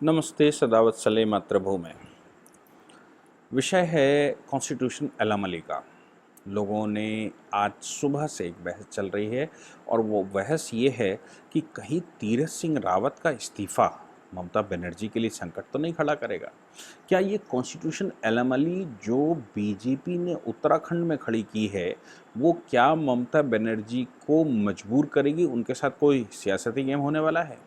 नमस्ते सदावत्सले मातृभूमि। विषय है कॉन्स्टिट्यूशन एलामली का। लोगों ने आज सुबह से एक बहस चल रही है और वो बहस ये है कि कहीं तीरथ सिंह रावत का इस्तीफा ममता बनर्जी के लिए संकट तो नहीं खड़ा करेगा। क्या ये कॉन्स्टिट्यूशन एलामली जो बीजेपी ने उत्तराखंड में खड़ी की है वो क्या ममता बनर्जी को मजबूर करेगी, उनके साथ कोई सियासती गेम होने वाला है?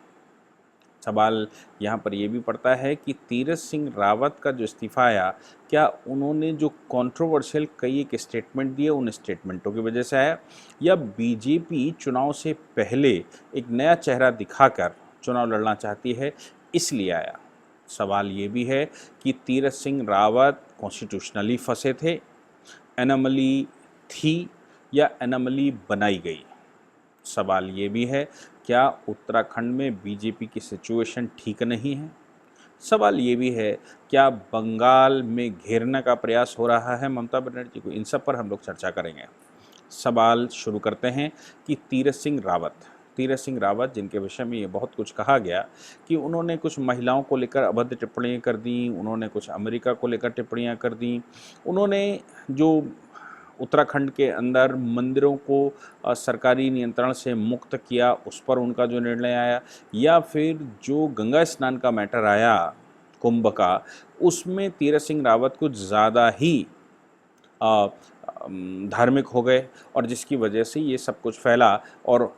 सवाल यहाँ पर ये भी पड़ता है कि तीरथ सिंह रावत का जो इस्तीफा आया, क्या उन्होंने जो कंट्रोवर्शियल कई एक स्टेटमेंट दिए उन स्टेटमेंटों की वजह से आया, या बीजेपी चुनाव से पहले एक नया चेहरा दिखाकर चुनाव लड़ना चाहती है इसलिए आया? सवाल ये भी है कि तीरथ सिंह रावत कॉन्स्टिट्यूशनली फंसे थे, एनोमली थी या एनोमली बनाई गई? सवाल ये भी है, क्या उत्तराखंड में बीजेपी की सिचुएशन ठीक नहीं है? सवाल ये भी है, क्या बंगाल में घेरने का प्रयास हो रहा है ममता बनर्जी को? इन सब पर हम लोग चर्चा करेंगे। सवाल शुरू करते हैं कि तीरथ सिंह रावत जिनके विषय में ये बहुत कुछ कहा गया कि उन्होंने कुछ महिलाओं को लेकर अभद्र टिप्पणियाँ कर दी, उन्होंने कुछ अमेरिका को लेकर टिप्पणियाँ कर दी, उन्होंने जो उत्तराखंड के अंदर मंदिरों को सरकारी नियंत्रण से मुक्त किया उस पर उनका जो निर्णय आया, या फिर जो गंगा स्नान का मैटर आया कुंभ का, उसमें तीरथ सिंह रावत कुछ ज़्यादा ही धार्मिक हो गए और जिसकी वजह से ये सब कुछ फैला। और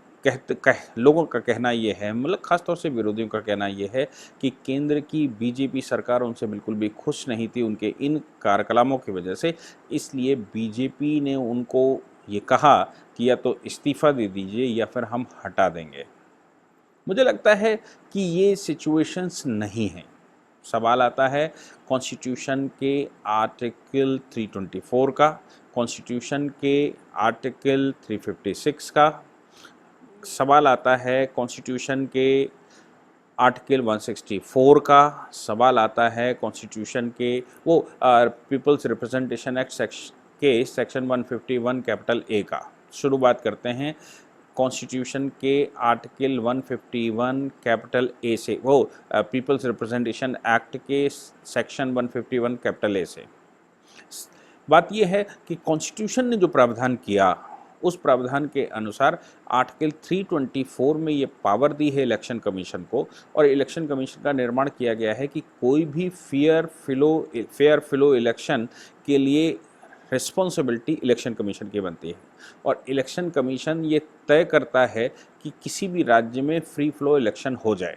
लोगों का कहना ये है, मतलब खासतौर से विरोधियों का कहना ये है कि केंद्र की बीजेपी सरकार उनसे बिल्कुल भी खुश नहीं थी उनके इन कार्यकलापों की वजह से। इसलिए बीजेपी ने उनको ये कहा कि या तो इस्तीफ़ा दे दीजिए या फिर हम हटा देंगे। मुझे लगता है कि ये सिचुएशंस नहीं हैं। सवाल आता है कॉन्स्टिट्यूशन के आर्टिकल 324 का, कॉन्स्टिट्यूशन के आर्टिकल 356 का। सवाल आता है कॉन्स्टिट्यूशन के आर्टिकल 164 का। सवाल आता है कॉन्स्टिट्यूशन के वो peoples representation act section 151 capital A का। शुरुआत करते हैं कॉन्स्टिट्यूशन के आर्टिकल 151 कैपिटल ए से, वो पीपल्स रिप्रेजेंटेशन एक्ट के सेक्शन 151 कैपिटल ए से। बात यह है कि कॉन्स्टिट्यूशन ने जो प्रावधान किया उस प्रावधान के अनुसार आर्टिकल 324 में ये पावर दी है इलेक्शन कमीशन को, और इलेक्शन कमीशन का निर्माण किया गया है कि कोई भी फेयर फ्लो इलेक्शन के लिए रिस्पॉन्सिबिलिटी इलेक्शन कमीशन की बनती है। और इलेक्शन कमीशन ये तय करता है कि किसी भी राज्य में फ्री फ्लो इलेक्शन हो जाए।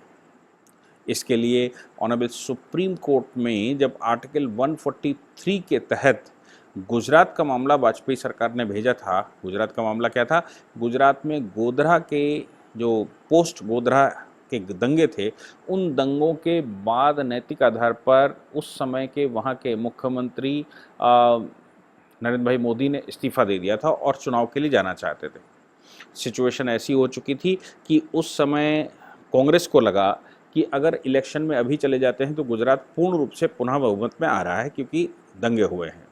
इसके लिए ऑनरेबल सुप्रीम कोर्ट में जब आर्टिकल 143 के तहत गुजरात का मामला वाजपेयी सरकार ने भेजा था, गुजरात का मामला क्या था, गुजरात में गोधरा के जो पोस्ट गोधरा के दंगे थे, उन दंगों के बाद नैतिक आधार पर उस समय के वहाँ के मुख्यमंत्री नरेंद्र भाई मोदी ने इस्तीफ़ा दे दिया था और चुनाव के लिए जाना चाहते थे। सिचुएशन ऐसी हो चुकी थी कि उस समय कांग्रेस को लगा कि अगर इलेक्शन में अभी चले जाते हैं तो गुजरात पूर्ण रूप से पुनः बहुमत में आ रहा है क्योंकि दंगे हुए हैं।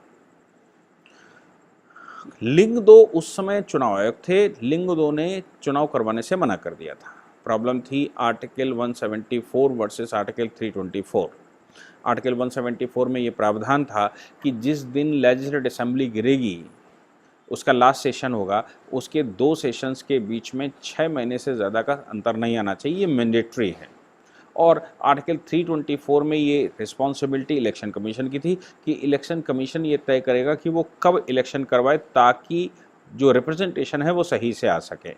लिंग 2 उस समय चुनाव आयोग थे, लिंग 2 ने चुनाव करवाने से मना कर दिया था। प्रॉब्लम थी आर्टिकल 174 वर्सेस आर्टिकल 324। आर्टिकल 174 में ये प्रावधान था कि जिस दिन लेजिस्लेटिव असेंबली गिरेगी, उसका लास्ट सेशन होगा, उसके 2 सेशंस के बीच में 6 महीने से ज़्यादा का अंतर नहीं आना चाहिए, ये मैंडेटरी है। और आर्टिकल 324 में ये रिस्पॉन्सिबिलिटी इलेक्शन कमीशन की थी कि इलेक्शन कमीशन ये तय करेगा कि वो कब इलेक्शन करवाए ताकि जो रिप्रेजेंटेशन है वो सही से आ सके।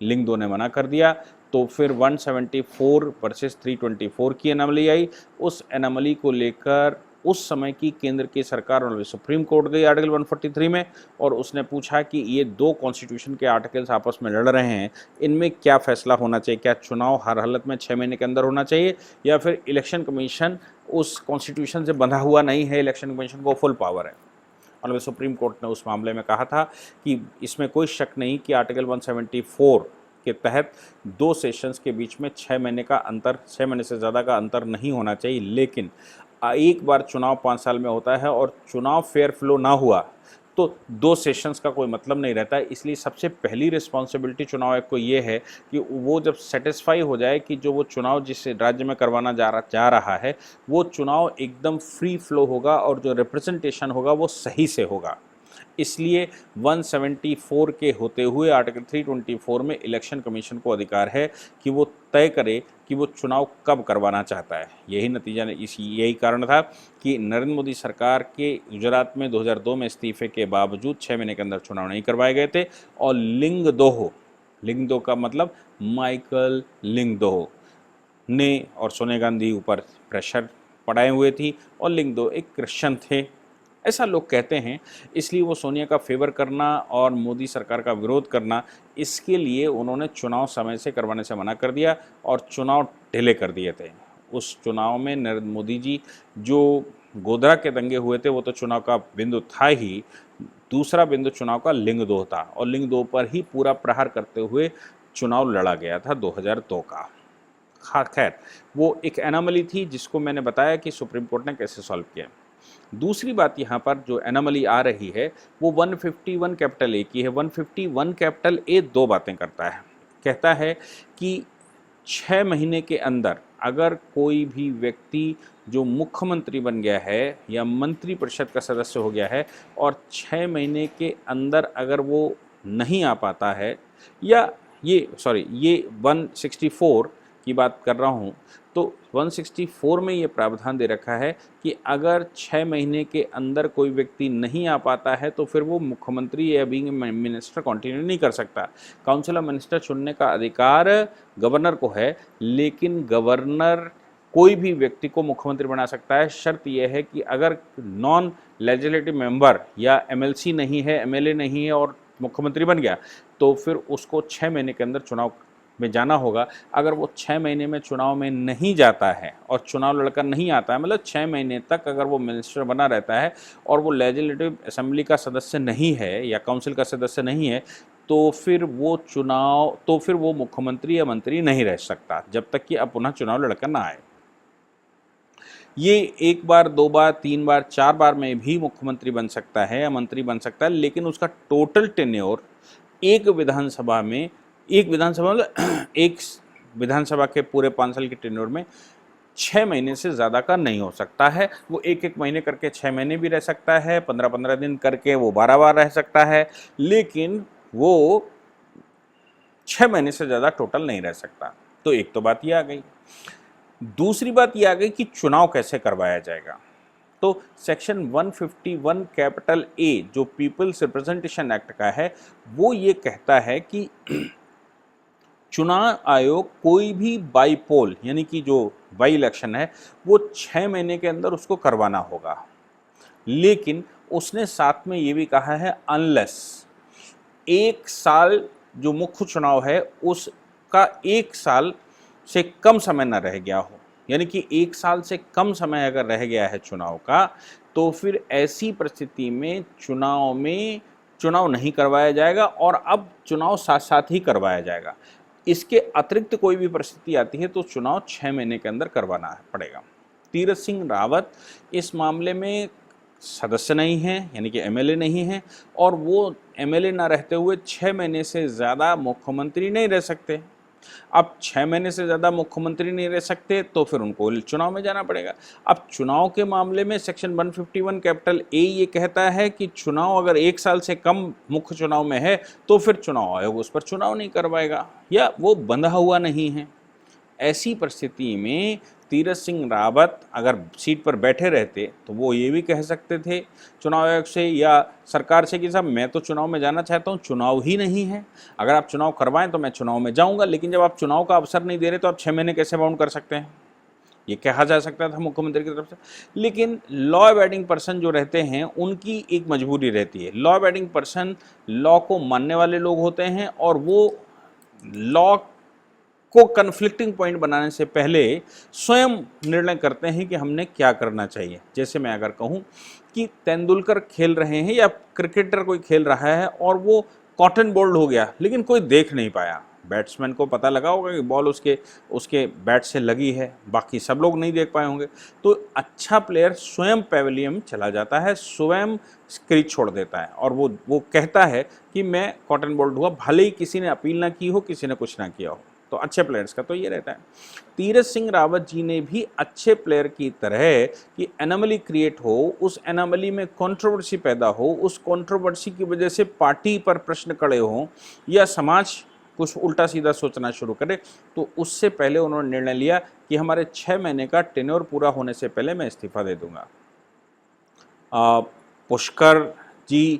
लिंग 2 ने मना कर दिया, तो फिर 174 वर्सेस 324 की एनामली आई। उस एनामली को लेकर उस समय की केंद्र की सरकार और सुप्रीम कोर्ट गई आर्टिकल 143 में, और उसने पूछा कि ये 2 कॉन्स्टिट्यूशन के आर्टिकल्स आपस में लड़ रहे हैं, इनमें क्या फैसला होना चाहिए? क्या चुनाव हर हालत में 6 महीने के अंदर होना चाहिए, या फिर इलेक्शन कमीशन उस कॉन्स्टिट्यूशन से बंधा हुआ नहीं है, इलेक्शन कमीशन को फुल पावर है? और सुप्रीम कोर्ट ने उस मामले में कहा था कि इसमें कोई शक नहीं कि आर्टिकल 174 के तहत 2 सेशंस के बीच में 6 महीने का अंतर, 6 महीने से ज़्यादा का अंतर नहीं होना चाहिए। लेकिन एक बार चुनाव 5 साल में होता है और चुनाव फेयर फ्लो ना हुआ तो 2 सेशंस का कोई मतलब नहीं रहता है। इसलिए सबसे पहली रिस्पॉन्सिबिलिटी चुनाव आयोग को ये है कि वो जब सेटिस्फाई हो जाए कि जो वो चुनाव जिस राज्य में करवाना जा रहा है वो चुनाव एकदम फ्री फ्लो होगा और जो रिप्रेजेंटेशन होगा वो सही से होगा। इसलिए 174 के होते हुए आर्टिकल 324 में इलेक्शन कमीशन को अधिकार है कि वो तय करे कि वो चुनाव कब करवाना चाहता है। यही कारण था कि नरेंद्र मोदी सरकार के गुजरात में 2002 में इस्तीफे के बावजूद 6 महीने के अंदर चुनाव नहीं करवाए गए थे और लिंगदोह का मतलब माइकल लिंगदोह ने और सोनिया गांधी ऊपर प्रेशर पड़ाए हुए थी और लिंगदोह एक क्रिश्चियन थे, ऐसा लोग कहते हैं। इसलिए वो सोनिया का फेवर करना और मोदी सरकार का विरोध करना, इसके लिए उन्होंने चुनाव समय से करवाने से मना कर दिया और चुनाव डिले कर दिए थे। उस चुनाव में नरेंद्र मोदी जी जो गोधरा के दंगे हुए थे वो तो चुनाव का बिंदु था ही, दूसरा बिंदु चुनाव का लिंगदोह था और लिंगदोह पर ही पूरा प्रहार करते हुए चुनाव लड़ा गया था 2002 का। खैर वो एक एनामली थी जिसको मैंने बताया कि सुप्रीम कोर्ट ने कैसे सॉल्व किया। दूसरी बात यहाँ पर जो एनामली आ रही है वो 151 कैपिटल ए की है। 151 कैपिटल ए 2 बातें करता है। कहता है कि 6 महीने के अंदर अगर कोई भी व्यक्ति जो मुख्यमंत्री बन गया है या मंत्री परिषद का सदस्य हो गया है और 6 महीने के अंदर अगर वो नहीं आ पाता है, या ये 164 की बात कर रहा हूँ, तो 164 में ये प्रावधान दे रखा है कि अगर 6 महीने के अंदर कोई व्यक्ति नहीं आ पाता है तो फिर वो मुख्यमंत्री या बीइंग मिनिस्टर कंटिन्यू नहीं कर सकता। काउंसिल ऑफ मिनिस्टर चुनने का अधिकार गवर्नर को है, लेकिन गवर्नर कोई भी व्यक्ति को मुख्यमंत्री बना सकता है। शर्त यह है कि अगर नॉन लेजिस्लेटिव मेंबर या एमएलसी नहीं है, एमएलए नहीं है और मुख्यमंत्री बन गया तो फिर उसको 6 महीने के अंदर चुनाव में जाना होगा। अगर वो 6 महीने में चुनाव में नहीं जाता है और चुनाव लड़कर नहीं आता है, मतलब 6 महीने तक अगर वो मिनिस्टर बना रहता है और वो लेजिस्लेटिव असेंबली का सदस्य नहीं है या काउंसिल का सदस्य नहीं है, तो फिर वो मुख्यमंत्री या मंत्री नहीं रह सकता जब तक कि अब पुनः चुनाव लड़कर ना आए। ये 1 बार, 2 बार, 3 बार, 4 बार में भी मुख्यमंत्री बन सकता है या मंत्री बन सकता है, लेकिन उसका टोटल टेन्योर एक विधानसभा के पूरे 5 साल के टेन्योर में 6 महीने से ज़्यादा का नहीं हो सकता है। वो 1-1 महीने करके 6 महीने भी रह सकता है, 15-15 दिन करके वो 12 बार रह सकता है, लेकिन वो 6 महीने से ज़्यादा टोटल नहीं रह सकता। तो एक तो बात ये आ गई। दूसरी बात ये आ गई कि चुनाव कैसे करवाया जाएगा। तो सेक्शन 151 कैपिटल ए जो पीपल्स रिप्रेजेंटेशन एक्ट का है वो ये कहता है कि चुनाव आयोग कोई भी बाईपोल यानी कि जो बाई इलेक्शन है वो 6 महीने के अंदर उसको करवाना होगा, लेकिन उसने साथ में ये भी कहा है अनलेस 1 साल जो मुख्य चुनाव है उसका 1 साल से कम समय न रह गया हो, यानी कि 1 साल से कम समय अगर रह गया है चुनाव का तो फिर ऐसी परिस्थिति में चुनाव नहीं करवाया जाएगा और अब चुनाव साथ साथ ही करवाया जाएगा। इसके अतिरिक्त कोई भी परिस्थिति आती है तो चुनाव 6 महीने के अंदर करवाना पड़ेगा। तीरथ सिंह रावत इस मामले में सदस्य नहीं हैं, यानी कि एमएलए नहीं हैं, और वो एमएलए ना रहते हुए 6 महीने से ज़्यादा मुख्यमंत्री नहीं रह सकते। अब 6 महीने से ज़्यादा मुख्यमंत्री नहीं रह सकते तो फिर उनको चुनाव में जाना पड़ेगा। अब चुनाव के मामले में सेक्शन 151 कैपिटल ए ये कहता है कि चुनाव अगर 1 साल से कम मुख्य चुनाव में है तो फिर चुनाव आयोग उस पर चुनाव नहीं करवाएगा या वो बंधा हुआ नहीं है। ऐसी परिस्थिति में तीरथ सिंह रावत अगर सीट पर बैठे रहते तो वो ये भी कह सकते थे चुनाव आयोग से या सरकार से कि साहब मैं तो चुनाव में जाना चाहता हूँ, चुनाव ही नहीं है, अगर आप चुनाव करवाएं तो मैं चुनाव में जाऊंगा, लेकिन जब आप चुनाव का अवसर नहीं दे रहे तो आप 6 महीने कैसे बाउंड कर सकते हैं, ये कहा जा सकता था मुख्यमंत्री की तरफ से। लेकिन लॉ अबैडिंग पर्सन जो रहते हैं उनकी एक मजबूरी रहती है। लॉ अबैडिंग पर्सन लॉ को मानने वाले लोग होते हैं और वो लॉ को कन्फ्लिक्टिंग पॉइंट बनाने से पहले स्वयं निर्णय करते हैं कि हमने क्या करना चाहिए। जैसे मैं अगर कहूँ कि तेंदुलकर खेल रहे हैं या क्रिकेटर कोई खेल रहा है और वो कॉटन बोल्ड हो गया लेकिन कोई देख नहीं पाया, बैट्समैन को पता लगा होगा कि बॉल उसके उसके बैट से लगी है, बाकी सब लोग नहीं देख पाए होंगे। तो अच्छा प्लेयर स्वयं पेविलियन चला जाता है, स्वयं क्रीज छोड़ देता है और वो कहता है कि मैं कॉटन बॉल्ड हुआ, भले ही किसी ने अपील ना की हो, किसी ने कुछ ना किया हो। तो अच्छे प्लेयर्स का तो ये रहता है। तीरथ सिंह रावत जी ने भी अच्छे प्लेयर की तरह कि एनोमली क्रिएट हो, उस एनोमली में कंट्रोवर्सी पैदा हो, उस कंट्रोवर्सी की वजह से पार्टी पर प्रश्न खड़े हों या समाज कुछ उल्टा सीधा सोचना शुरू करे, तो उससे पहले उन्होंने निर्णय लिया कि हमारे 6 महीने का टेन्योर पूरा होने से पहले मैं इस्तीफा दे दूंगा। पुष्कर जी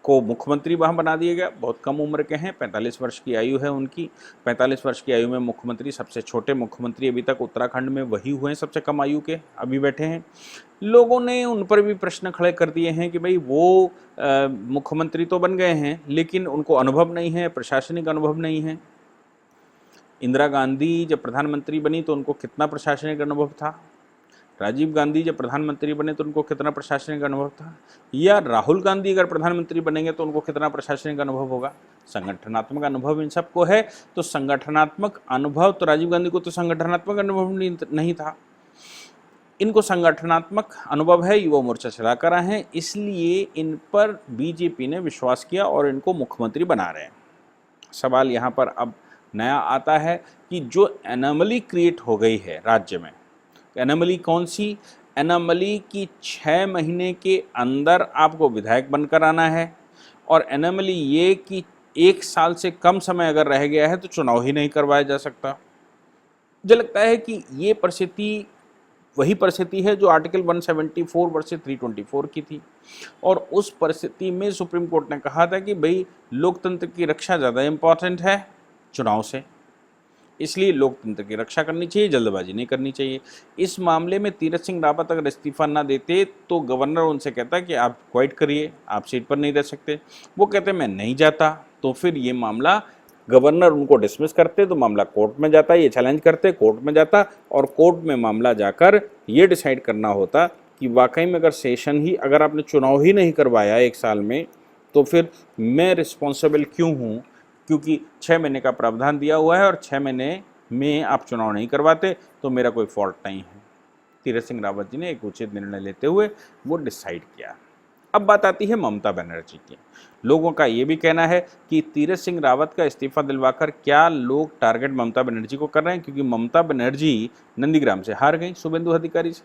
को मुख्यमंत्री वहाँ बना दिया गया, बहुत कम उम्र के हैं, 45 वर्ष की आयु है उनकी। 45 वर्ष की आयु में मुख्यमंत्री, सबसे छोटे मुख्यमंत्री अभी तक उत्तराखंड में वही हुए हैं, सबसे कम आयु के अभी बैठे हैं। लोगों ने उन पर भी प्रश्न खड़े कर दिए हैं कि भाई वो मुख्यमंत्री तो बन गए हैं लेकिन उनको अनुभव नहीं है, प्रशासनिक अनुभव नहीं है। इंदिरा गांधी जब प्रधानमंत्री बनी तो उनको कितना प्रशासनिक अनुभव था, राजीव गांधी जब प्रधानमंत्री बने तो उनको कितना प्रशासनिक अनुभव था, या राहुल गांधी अगर प्रधानमंत्री बनेंगे तो उनको कितना प्रशासनिक अनुभव होगा। संगठनात्मक अनुभव इन सबको है, तो संगठनात्मक अनुभव तो राजीव गांधी को तो संगठनात्मक अनुभव नहीं था, इनको संगठनात्मक अनुभव है, युवा मोर्चा चला कर आए हैं, इसलिए इन पर बीजेपी ने विश्वास किया और इनको मुख्यमंत्री बना रहे हैं। सवाल यहाँ पर अब नया आता है कि जो एनोमली क्रिएट हो गई है राज्य में, एनोमली कौन सी, एनोमली की 6 महीने के अंदर आपको विधायक बनकर आना है, और एनोमली ये कि 1 साल से कम समय अगर रह गया है तो चुनाव ही नहीं करवाया जा सकता। मुझे लगता है कि ये परिस्थिति वही परिस्थिति है जो आर्टिकल 174 वर्सेस 324 की थी, और उस परिस्थिति में सुप्रीम कोर्ट ने कहा था कि भाई लोकतंत्र की रक्षा ज़्यादा इम्पॉर्टेंट है चुनाव से, इसलिए लोकतंत्र की रक्षा करनी चाहिए, जल्दबाजी नहीं करनी चाहिए। इस मामले में तीरथ सिंह रावत अगर इस्तीफा ना देते तो गवर्नर उनसे कहता कि आप क्वाइट करिए, आप सीट पर नहीं रह सकते। वो कहते मैं नहीं जाता, तो फिर ये मामला गवर्नर उनको डिसमिस करते, तो मामला कोर्ट में जाता, ये चैलेंज करते, कोर्ट में जाता, और कोर्ट में मामला जाकर ये डिसाइड करना होता कि वाकई में अगर सेशन ही, अगर आपने चुनाव ही नहीं करवाया 1 साल में, तो फिर मैं रिस्पॉन्सिबल क्यों हूँ, क्योंकि 6 महीने का प्रावधान दिया हुआ है और 6 महीने में आप चुनाव नहीं करवाते तो मेरा कोई फॉल्ट नहीं है। तीरथ सिंह रावत जी ने एक उचित निर्णय लेते हुए वो डिसाइड किया। अब बात आती है ममता बनर्जी की। लोगों का ये भी कहना है कि तीरथ सिंह रावत का इस्तीफा दिलवाकर क्या लोग टारगेट ममता बनर्जी को कर रहे हैं, क्योंकि ममता बनर्जी नंदीग्राम से हार गई, शुभेंदु अधिकारी से।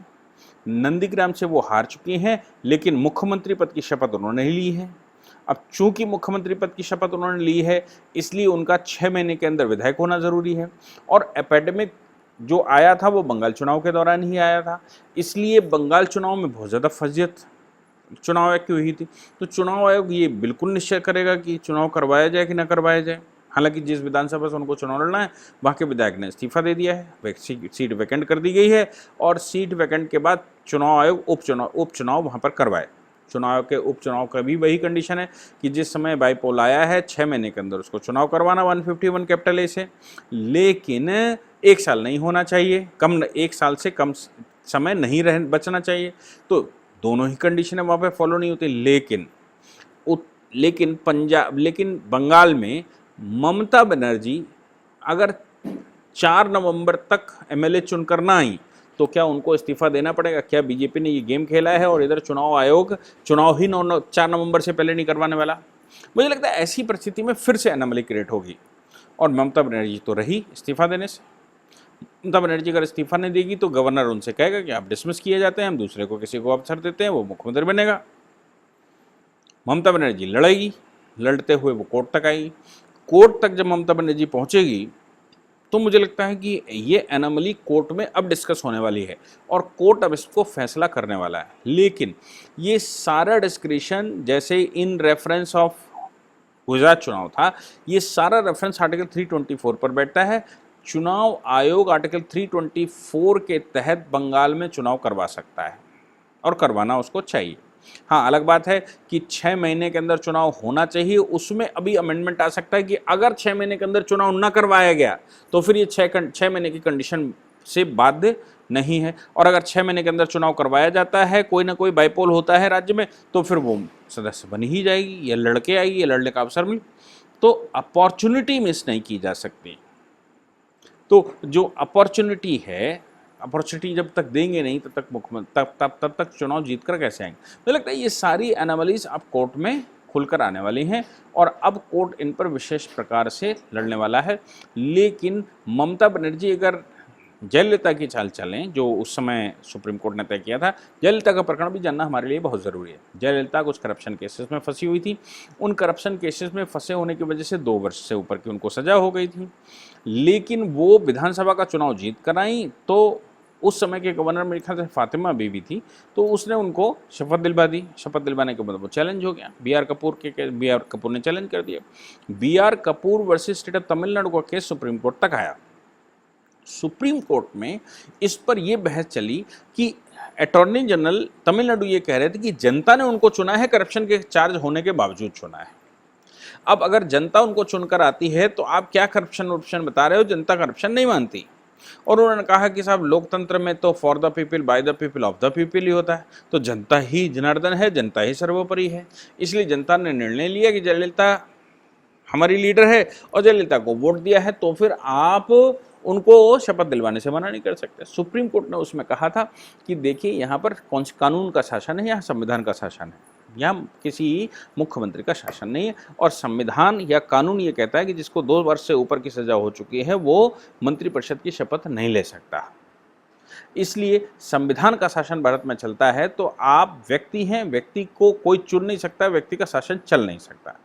नंदीग्राम से वो हार चुकी हैं, लेकिन मुख्यमंत्री पद की शपथ उन्होंने ही ली है। अब चूंकि मुख्यमंत्री पद की शपथ उन्होंने ली है, इसलिए उनका 6 महीने के अंदर विधायक होना जरूरी है, और एपेडेमिक जो आया था वो बंगाल चुनाव के दौरान ही आया था, इसलिए बंगाल चुनाव में बहुत ज़्यादा फजियत चुनाव आयोग की हुई थी। तो चुनाव आयोग ये बिल्कुल निश्चय करेगा कि चुनाव करवाया जाए कि ना करवाया जाए। हालांकि जिस विधानसभा से उनको चुनाव लड़ना है वहाँ के विधायक ने इस्तीफा दे दिया है, सीट वैकेंट कर दी गई है, और सीट वैकेंट के बाद चुनाव आयोग उपचुनाव वहाँ पर करवाए। चुनाव के उपचुनाव का भी वही कंडीशन है कि जिस समय बाईपोल आया है 6 महीने के अंदर उसको चुनाव करवाना 151 कैपिटल ए से, लेकिन 1 साल नहीं होना चाहिए, 1 साल से कम समय नहीं बचना चाहिए। तो दोनों ही कंडीशनें वहाँ पे फॉलो नहीं होती। लेकिन बंगाल में ममता बनर्जी अगर 4 नवंबर तक एमएलए चुनकर ना आई तो क्या उनको इस्तीफा देना पड़ेगा? क्या बीजेपी ने ये गेम खेला है और इधर चुनाव आयोग चुनाव ही 4 नवंबर से पहले नहीं करवाने वाला? मुझे लगता है ऐसी परिस्थिति में फिर से एनोमली क्रिएट होगी, और ममता बनर्जी तो रही इस्तीफा देने से। ममता बनर्जी अगर इस्तीफा नहीं देगी तो गवर्नर उनसे कहेगा कि आप डिसमिस किए जाते हैं, हम दूसरे को किसी को अवसर देते हैं, वो मुख्यमंत्री बनेगा। ममता बनर्जी लड़ेगी, लड़ते हुए वो कोर्ट तक आएगी। कोर्ट तक जब ममता बनर्जी पहुंचेगी तो मुझे लगता है कि ये एनोमली कोर्ट में अब डिस्कस होने वाली है, और कोर्ट अब इसको फैसला करने वाला है। लेकिन ये सारा डिस्क्रिशन, जैसे इन रेफरेंस ऑफ गुजरात चुनाव था, ये सारा रेफरेंस आर्टिकल 324 पर बैठता है। चुनाव आयोग आर्टिकल 324 के तहत बंगाल में चुनाव करवा सकता है, और करवाना उसको चाहिए। हाँ, अलग बात है कि 6 महीने के अंदर चुनाव होना चाहिए, उसमें अभी अमेंडमेंट आ सकता है कि अगर 6 महीने के अंदर चुनाव न करवाया गया तो फिर ये 6 महीने की कंडीशन से बाध्य नहीं है, और अगर 6 महीने के अंदर चुनाव करवाया जाता है, कोई ना कोई बाईपोल होता है राज्य में, तो फिर वो सदस्य बन ही जाएगी, या लड़के आएगी, या लड़ने का अवसर मिले। तो अपॉर्चुनिटी मिस नहीं की जा सकती। तो जो अपॉर्चुनिटी है, अपॉर्चुनिटी जब तक देंगे नहीं तब तक मुख्यमंत्री तब तक चुनाव जीत कर कैसे आएंगे। मुझे लगता है ये सारी एनामलीज अब कोर्ट में खुलकर आने वाली हैं और अब कोर्ट इन पर विशेष प्रकार से लड़ने वाला है। लेकिन ममता बनर्जी अगर जयललिता की चाल चलें, जो उस समय सुप्रीम कोर्ट ने तय किया था, जयललिता का प्रकरण भी जानना हमारे लिए बहुत ज़रूरी है। जयललिता कुछ करप्शन केसेस में फंसी हुई थी, उन करप्शन केसेस में फंसे होने की वजह से 2 वर्ष से ऊपर की उनको सजा हो गई थी, लेकिन वो विधानसभा का चुनाव जीत कर आई। तो उस समय के गवर्नर मेरे ख्याल से फातिमा बीबी थी, तो उसने उनको शपथ दिलवा दी। शपथ दिलवाने के बाद वो चैलेंज हो गया, बी आर कपूर ने चैलेंज कर दिया। B R Kapoor versus state of Tamil Nadu का केस सुप्रीम कोर्ट तक आया। सुप्रीम कोर्ट में इस पर यह बहस चली कि अटॉर्नी जनरल तमिलनाडु ये कह रहे थे कि जनता ने उनको चुना है, करप्शन के चार्ज होने के बावजूद चुना है। अब अगर जनता उनको चुनकर आती है तो आप क्या करप्शन बता रहे हो, जनता करप्शन नहीं मानती। और उन्होंने कहा कि साहब लोकतंत्र में तो for the people by the people of the people ही होता है, तो जनता ही जनार्दन है, जनता ही सर्वोपरि है। इसलिए जनता ने निर्णय लिया कि जयललिता हमारी लीडर है और जयललिता को वोट दिया है, तो फिर आप उनको शपथ दिलवाने से मना नहीं कर सकते। सुप्रीम कोर्ट ने उसमें कहा था कि देखिए यहाँ पर कानून का शासन है, यहाँ संविधान का शासन है, यहाँ किसी मुख्यमंत्री का शासन नहीं है। और संविधान या कानून ये कहता है कि जिसको 2 वर्ष से ऊपर की सजा हो चुकी है वो मंत्रिपरिषद की शपथ नहीं ले सकता। इसलिए संविधान का शासन भारत में चलता है, तो आप व्यक्ति हैं, व्यक्ति को कोई चुन नहीं सकता, व्यक्ति का शासन चल नहीं सकता।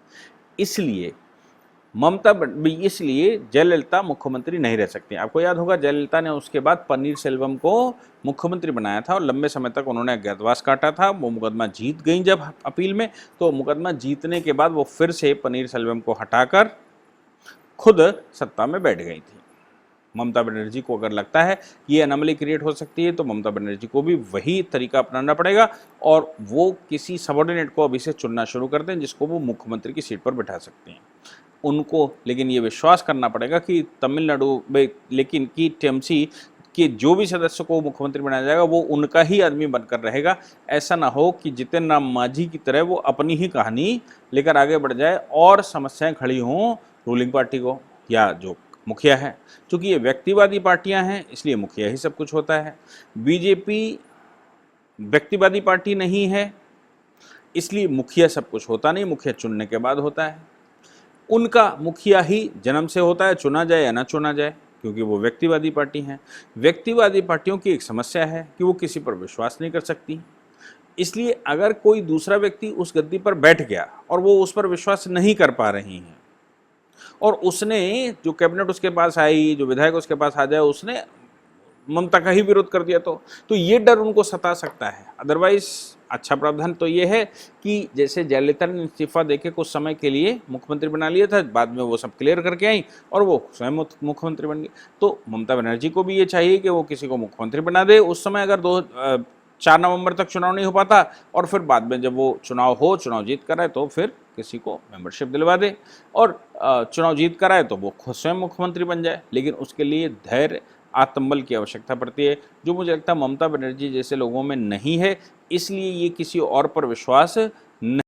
इसलिए इसलिए जयललिता मुख्यमंत्री नहीं रह सकती। आपको याद होगा जयललिता ने उसके बाद पनीरसेल्वम को मुख्यमंत्री बनाया था और लंबे समय तक उन्होंने अज्ञातवास काटा था। वो मुकदमा जीत गई जब अपील में, तो मुकदमा जीतने के बाद वो फिर से पनीरसेल्वम को हटाकर खुद सत्ता में बैठ गई थी। ममता बनर्जी को अगर लगता है कि ये अनोमली क्रिएट हो सकती है तो ममता बनर्जी को भी वही तरीका अपनाना पड़ेगा और वो किसी सबऑर्डिनेट को अभी से चुनना शुरू कर दें जिसको वो मुख्यमंत्री की सीट पर बैठा सकते हैं उनको। लेकिन ये विश्वास करना पड़ेगा कि तमिलनाडु में लेकिन कि टीएमसी कि जो भी सदस्य को मुख्यमंत्री बनाया जाएगा वो उनका ही आदमी बनकर रहेगा। ऐसा ना हो कि जितिन राम मांझी की तरह वो अपनी ही कहानी लेकर आगे बढ़ जाए और समस्याएं खड़ी हों रूलिंग पार्टी को या जो मुखिया है। क्योंकि ये व्यक्तिवादी पार्टियां हैं इसलिए मुखिया ही सब कुछ होता है। बीजेपी व्यक्तिवादी पार्टी नहीं है इसलिए मुखिया सब कुछ होता नहीं, मुखिया चुनने के बाद होता है। उनका मुखिया ही जन्म से होता है, चुना जाए या ना चुना जाए, क्योंकि वो व्यक्तिवादी पार्टी हैं। व्यक्तिवादी पार्टियों की एक समस्या है कि वो किसी पर विश्वास नहीं कर सकती। इसलिए अगर कोई दूसरा व्यक्ति उस गद्दी पर बैठ गया और वो उस पर विश्वास नहीं कर पा रही हैं और उसने जो कैबिनेट उसके पास आई, जो विधायक उसके पास आ जाए, उसने ममता का ही विरोध कर दिया तो ये डर उनको सता सकता है। अदरवाइज अच्छा प्रावधान तो ये है कि जैसे जयललिता ने इस्तीफा देके कुछ समय के लिए मुख्यमंत्री बना लिया था, बाद में वो सब क्लियर करके आई और वो स्वयं मुख्यमंत्री बन गई। तो ममता बनर्जी को भी ये चाहिए कि वो किसी को मुख्यमंत्री बना दे। उस समय अगर 4 नवंबर तक चुनाव नहीं हो पाता और फिर बाद में जब वो चुनाव जीत कर आए तो फिर किसी को मेंबरशिप दिलवा दे और चुनाव जीत कर आए तो वो खुद स्वयं मुख्यमंत्री बन जाए। लेकिन उसके लिए धैर्य, आत्मबल की आवश्यकता पड़ती है, जो मुझे लगता है ममता बनर्जी जैसे लोगों में नहीं है। इसलिए ये किसी और पर विश्वास